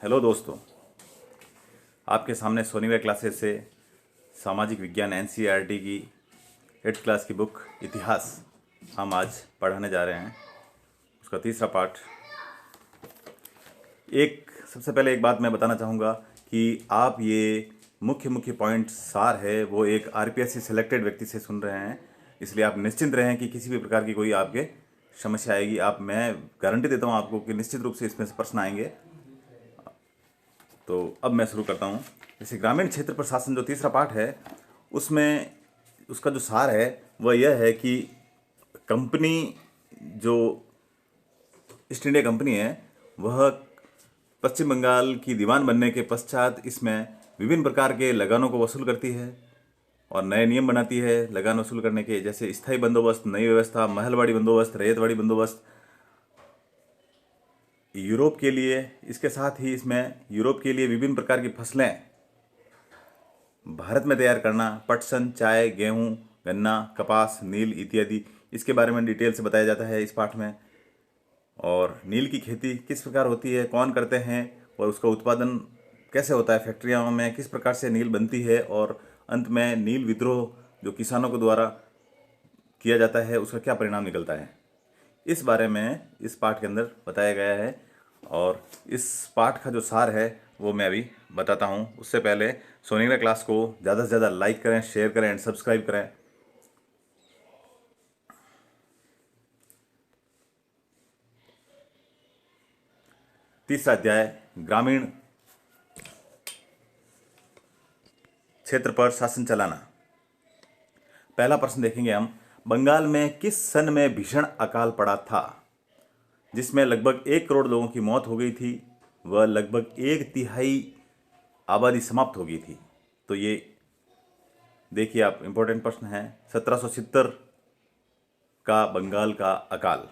Hello दोस्तों, आपके सामने सोनीवे क्लासेस से सामाजिक विज्ञान एनसीईआरटी की 8th क्लास की बुक इतिहास हम आज पढ़ाने जा रहे हैं। उसका तीसरा पार्ट। सबसे पहले एक बात मैं बताना चाहूँगा कि आप ये मुख्य पॉइंट सार है वो एक आरपीएससी सेलेक्टेड व्यक्ति से सुन रहे हैं, इसलिए आप निश्चिंत रहें कि किसी भी प्रकार की कोई आपके समस्या आएगी, मैं गारंटी देता हूँ आपको कि निश्चित रूप से इसमें से प्रश्न आएंगे। तो अब मैं शुरू करता हूँ। जैसे ग्रामीण क्षेत्र प्रशासन जो तीसरा पार्ट है, उसमें उसका जो सार है वह यह है कि कंपनी जो ईस्ट इंडिया कंपनी है वह पश्चिम बंगाल की दीवान बनने के पश्चात इसमें विभिन्न प्रकार के लगानों को वसूल करती है और नए नियम बनाती है लगान वसूल करने के, जैसे स्थायी बंदोबस्त, नई व्यवस्था, महलवाड़ी बंदोबस्त, रैयतवाड़ी बंदोबस्त। यूरोप के लिए, इसके साथ ही इसमें यूरोप के लिए विभिन्न प्रकार की फसलें भारत में तैयार करना, पटसन, चाय, गेहूं, गन्ना, कपास, नील इत्यादि, इसके बारे में डिटेल से बताया जाता है इस पाठ में। और नील की खेती किस प्रकार होती है, कौन करते हैं और उसका उत्पादन कैसे होता है, फैक्ट्रियों में किस प्रकार से नील बनती है, और अंत में नील विद्रोह जो किसानों के द्वारा किया जाता है उसका क्या परिणाम निकलता है, इस बारे में इस पाठ के अंदर बताया गया है। और इस पाठ का जो सार है वो मैं अभी बताता हूँ। उससे पहले सोनीरा क्लास को ज़्यादा से ज़्यादा लाइक करें, शेयर करें एंड सब्सक्राइब करें। तीसरा अध्याय, ग्रामीण क्षेत्र पर शासन चलाना। पहला प्रश्न देखेंगे हम, बंगाल में किस सन में भीषण अकाल पड़ा था जिसमें लगभग 1 करोड़ लोगों की मौत हो गई थी, वह लगभग 1/3 आबादी समाप्त हो गई थी। तो ये देखिए आप, इंपॉर्टेंट प्रश्न है। 1770 का बंगाल का अकाल।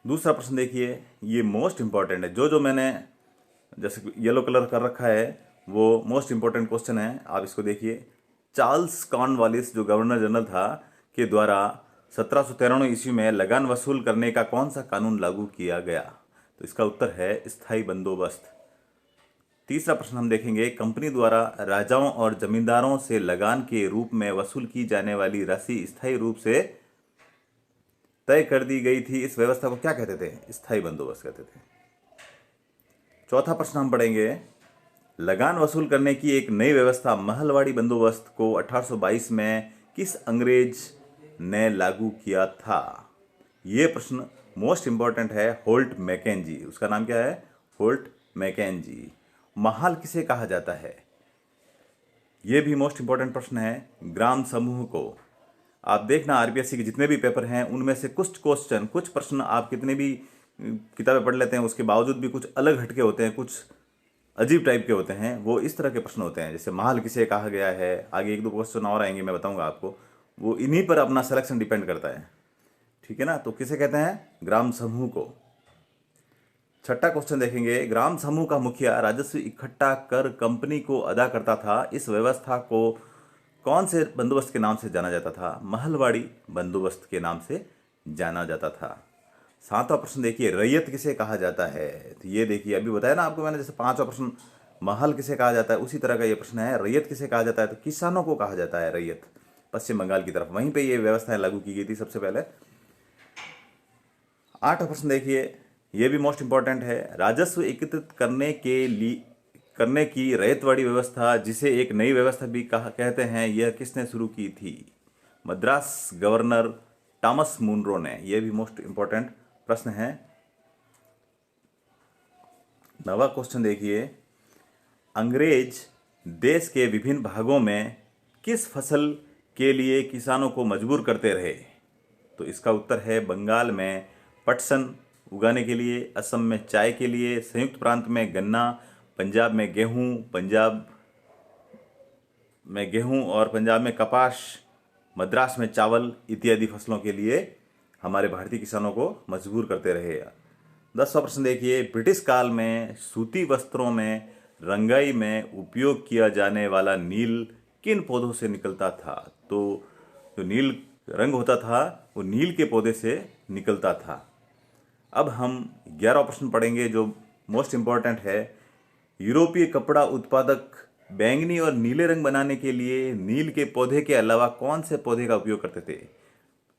दूसरा प्रश्न देखिए, ये मोस्ट इंपॉर्टेंट है। जो मैंने जैसे येलो कलर कर रखा है वो मोस्ट इंपॉर्टेंट क्वेश्चन है, आप इसको देखिए। चार्ल्स कॉर्नवालिस जो गवर्नर जनरल था के द्वारा 1793 ईस्वी में लगान वसूल करने का कौन सा कानून लागू किया गया? तो इसका उत्तर है स्थायी बंदोबस्त। तीसरा प्रश्न हम देखेंगे, कंपनी द्वारा राजाओं और जमींदारों से लगान के रूप में वसूल की जाने वाली राशि स्थायी रूप से तय कर दी गई थी, इस व्यवस्था को क्या कहते थे? स्थायी बंदोबस्त कहते थे। चौथा प्रश्न हम पढ़ेंगे, लगान वसूल करने की एक नई व्यवस्था महलवाड़ी बंदोबस्त को 1822 में किस अंग्रेज ने लागू किया था? यह प्रश्न मोस्ट इंपॉर्टेंट है, होल्ट मैकेंजी। उसका नाम क्या है? Holt Mackenzie. महाल किसे कहा जाता है? यह भी मोस्ट इंपॉर्टेंट प्रश्न है। ग्राम समूह को, आप देखना आरपीएससी के जितने भी पेपर हैं उनमें से कुछ प्रश्न आप कितने भी किताबें पढ़ लेते हैं उसके बावजूद भी कुछ अलग हटके होते हैं, कुछ अजीब टाइप के होते हैं, वो इस तरह के प्रश्न होते हैं। जैसे महल किसे कहा गया है, आगे 1-2 क्वेश्चन और आएंगे, मैं बताऊंगा आपको। वो इन्हीं पर अपना सिलेक्शन डिपेंड करता है, ठीक है ना। तो किसे कहते हैं? ग्राम समूह को। छठा क्वेश्चन देखेंगे, ग्राम समूह का मुखिया राजस्व इकट्ठा कर कंपनी को अदा करता था, इस व्यवस्था को कौन से बंदोबस्त के नाम से जाना जाता था? महलवाड़ी बंदोबस्त के नाम से जाना जाता था। 7वां प्रश्न देखिए, रैयत किसे कहा जाता है? तो ये देखिए, अभी बताया ना आपको मैंने, जैसे 5वां प्रश्न महल किसे कहा जाता है, उसी तरह का ये प्रश्न है। रैयत किसे कहा जाता है? तो किसानों को कहा जाता है रैयत। पश्चिम बंगाल की तरफ वहीं पे ये व्यवस्थाएं लागू की गई थी सबसे पहले। 8वां प्रश्न देखिए, ये भी मोस्ट इंपॉर्टेंट है। राजस्व एकत्रित करने की रैयतवाड़ी व्यवस्था, जिसे एक नई व्यवस्था भी कहते हैं, यह किसने शुरू की थी? मद्रास गवर्नर टॉमस मुनरो ने। यह भी मोस्ट इंपॉर्टेंट प्रश्न है। 9वां क्वेश्चन देखिए, अंग्रेज देश के विभिन्न भागों में किस फसल के लिए किसानों को मजबूर करते रहे? तो इसका उत्तर है बंगाल में पटसन उगाने के लिए, असम में चाय के लिए, संयुक्त प्रांत में गन्ना, पंजाब में गेहूं और पंजाब में कपास, मद्रास में चावल इत्यादि फसलों के लिए हमारे भारतीय किसानों को मजबूर करते रहे। 10वां प्रश्न देखिए, ब्रिटिश काल में सूती वस्त्रों में रंगाई में उपयोग किया जाने वाला नील किन पौधों से निकलता था? तो जो नील रंग होता था वो नील के पौधे से निकलता था। अब हम 11वां प्रश्न पढ़ेंगे जो मोस्ट इम्पॉर्टेंट है। यूरोपीय कपड़ा उत्पादक बैंगनी और नीले रंग बनाने के लिए नील के पौधे के अलावा कौन से पौधे का उपयोग करते थे?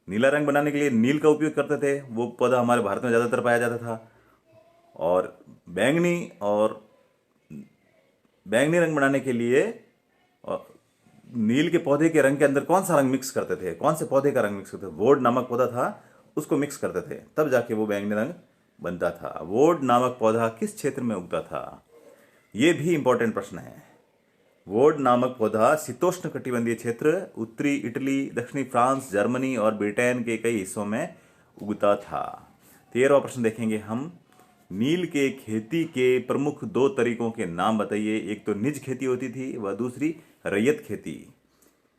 नीला रंग बनाने के लिए नील का उपयोग करते थे, वो पौधा हमारे भारत में ज़्यादातर पाया जाता था। और बैंगनी रंग बनाने के लिए नील के पौधे के रंग के अंदर कौन सा रंग मिक्स करते थे? कौन से पौधे का रंग मिक्स करते थे? वोड नामक पौधा था, उसको मिक्स करते थे, तब जाके वो बैंगनी रंग बनता था। वोड नामक पौधा किस क्षेत्र में उगता था? ये भी इंपॉर्टेंट प्रश्न है। वोड नामक पौधा शीतोष्ण कटिबंधीय क्षेत्र, उत्तरी इटली, दक्षिणी फ्रांस, जर्मनी और ब्रिटेन के कई हिस्सों में उगता था। 13वां प्रश्न देखेंगे हम। नील के खेती के प्रमुख 2 तरीकों के नाम बताइए। एक तो निज खेती होती थी, वह दूसरी रैयत खेती।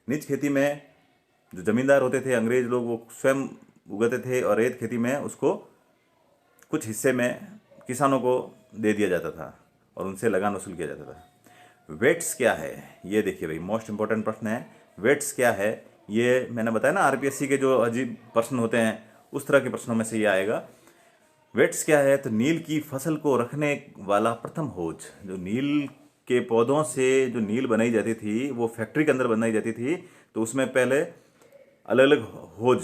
निज खेती में जो जमींदार होते थे अंग्रेज लोग, वो स्वयं उगाते थे, और रैयत खेती में उसको कुछ हिस्से में किसानों को दे दिया जाता था और उनसे लगान वसूल किया जाता था। वेट्स क्या है? ये देखिए भाई, मोस्ट इंपॉर्टेंट प्रश्न है। वेट्स क्या है? ये मैंने बताया ना, आरपीएससी के जो अजीब प्रश्न होते हैं उस तरह के प्रश्नों में से ये आएगा। वेट्स क्या है? तो नील की फसल को रखने वाला प्रथम होज। जो नील के पौधों से जो नील बनाई जाती थी वो फैक्ट्री के अंदर बनाई जाती थी, तो उसमें पहले अलग अलग होज,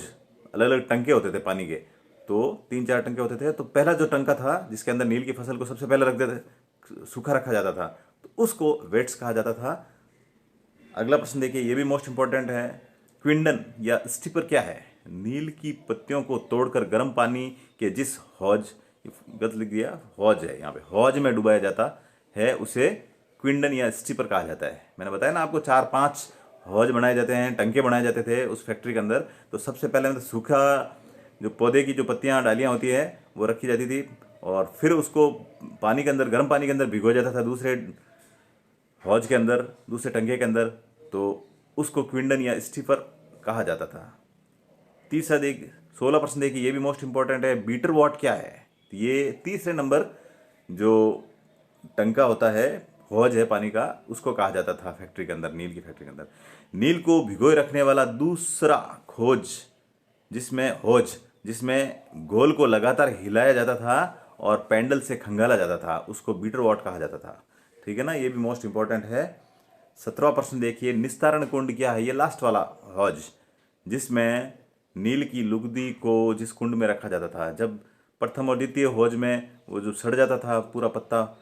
अलग अलग टंके होते थे पानी के, तो 3-4 टंके होते थे। तो पहला जो टंका था जिसके अंदर नील की फसल को सबसे पहले रख देते, सूखा रखा जाता था, तो उसको वेट्स कहा जाता था। अगला प्रश्न देखिए, ये भी मोस्ट इंपॉर्टेंट है। क्विंडन या स्टिपर क्या है? नील की पत्तियों को तोड़कर गर्म पानी के जिस हौज, गलत लिख दिया, हौज है यहाँ पे, हौज में डुबाया जाता है उसे क्विंडन या स्टिपर कहा जाता है। मैंने बताया ना आपको, 4-5 हौज बनाए जाते हैं, टंके बनाए जाते थे उस फैक्ट्री के अंदर। तो सबसे पहले मतलब सूखा जो पौधे की जो पत्तियां डालियां होती है वो रखी जाती थी, और फिर उसको पानी के अंदर, गर्म पानी के अंदर भिगोया जाता था दूसरे हौज के अंदर, दूसरे टंके के अंदर, तो उसको क्विंडन या स्टिपर कहा जाता था। तीसरा 16 प्रश्न देखिए, ये भी मोस्ट इंपॉर्टेंट है। बीटर वॉट क्या है? ये तीसरे नंबर जो टंका होता है, हौज है पानी का, उसको कहा जाता था फैक्ट्री के अंदर, नील की फैक्ट्री के अंदर। नील को भिगोए रखने वाला दूसरा खोज जिसमें घोल को लगातार हिलाया जाता था और पैंडल से खंगाला जाता था, उसको बीटर वॉट कहा जाता था। ठीक है ना, ये भी मोस्ट इंपॉर्टेंट है। 17वां प्रश्न देखिए, निस्तारण कुंड क्या है? ये लास्ट वाला हौज, जिसमें नील की लुगदी को जिस कुंड में रखा जाता था, जब प्रथम और द्वितीय हौज में वो जो सड़ जाता था पूरा पत्ता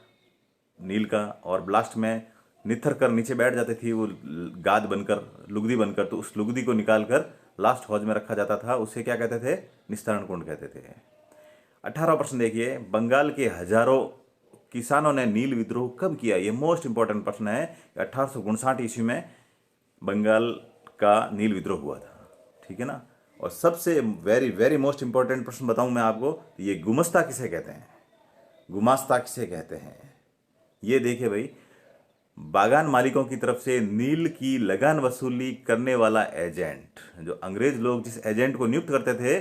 नील का, और ब्लास्ट में निथर कर नीचे बैठ जाती थी वो गाद बनकर, लुगदी बनकर, तो उस लुगदी को निकाल कर लास्ट हौज में रखा जाता था, उसे क्या कहते थे? निस्तारण कुंड कहते थे। 18वां प्रश्न देखिए, बंगाल के हजारों किसानों ने नील विद्रोह कब किया? ये मोस्ट इंपॉर्टेंट प्रश्न है। 1859 ईस्वी में बंगाल का नील विद्रोह हुआ था। ठीक है ना। और सबसे वेरी वेरी मोस्ट इंपॉर्टेंट प्रश्न बताऊं मैं आपको, ये गुमस्ता किसे कहते हैं? गुमास्ता किसे कहते हैं? ये देखिए भाई, बागान मालिकों की तरफ से नील की लगान वसूली करने वाला एजेंट, जो अंग्रेज लोग जिस एजेंट को नियुक्त करते थे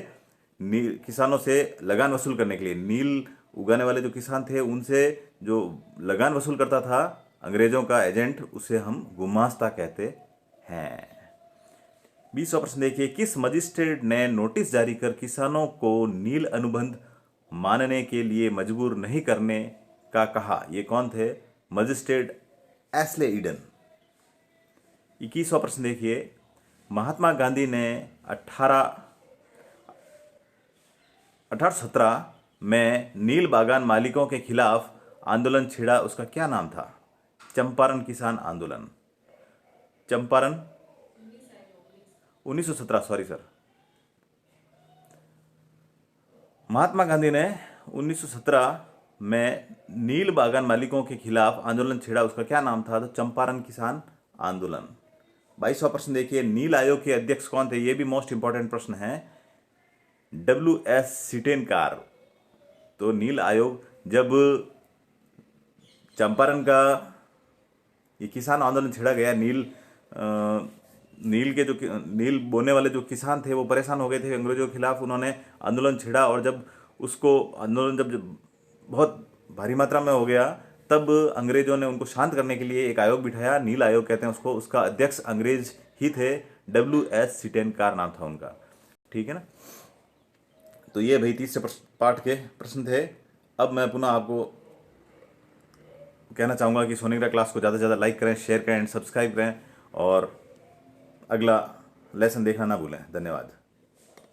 नील किसानों से लगान वसूल करने के लिए, नील उगाने वाले जो किसान थे उनसे जो लगान वसूल करता था अंग्रेजों का एजेंट, उसे हम गुमास्ता कहते हैं। 20वां प्रश्न देखिए, किस मजिस्ट्रेट ने नोटिस जारी कर किसानों को नील अनुबंध मानने के लिए मजबूर नहीं करने का कहा? ये कौन थे? Magistrate Astley Eden. 21वां प्रश्न देखिए, महात्मा गांधी ने 1817 में नील बागान मालिकों के खिलाफ आंदोलन छेड़ा, उसका क्या नाम था? चंपारण किसान आंदोलन। Champaran 1917, sorry sir. महात्मा गांधी ने 1917 में नील बागान मालिकों के खिलाफ आंदोलन छेड़ा, उसका क्या नाम था? तो चंपारण किसान आंदोलन। 22वां प्रश्न देखिए, नील आयोग के अध्यक्ष कौन थे? यह भी मोस्ट इंपॉर्टेंट प्रश्न है। WS सिटेनकार। तो नील आयोग, जब चंपारण का ये किसान आंदोलन छेड़ा गया, नील के जो नील बोने वाले जो किसान थे वो परेशान हो गए थे अंग्रेजों के खिलाफ, उन्होंने आंदोलन छेड़ा, और जब उसको आंदोलन जब बहुत भारी मात्रा में हो गया, तब अंग्रेजों ने उनको शांत करने के लिए एक आयोग बिठाया, नील आयोग कहते हैं उसको। उसका अध्यक्ष अंग्रेज ही थे, WS सिटेनकार नाम था उनका। ठीक है ना। तो ये भाई तीसरे पार्ट के प्रश्न थे। अब मैं पुनः आपको कहना चाहूँगा कि सोनिग्रा क्लास को ज़्यादा से ज़्यादा लाइक करें, शेयर करें एंड सब्सक्राइब करें, और अगला लेसन देखना ना भूलें। धन्यवाद।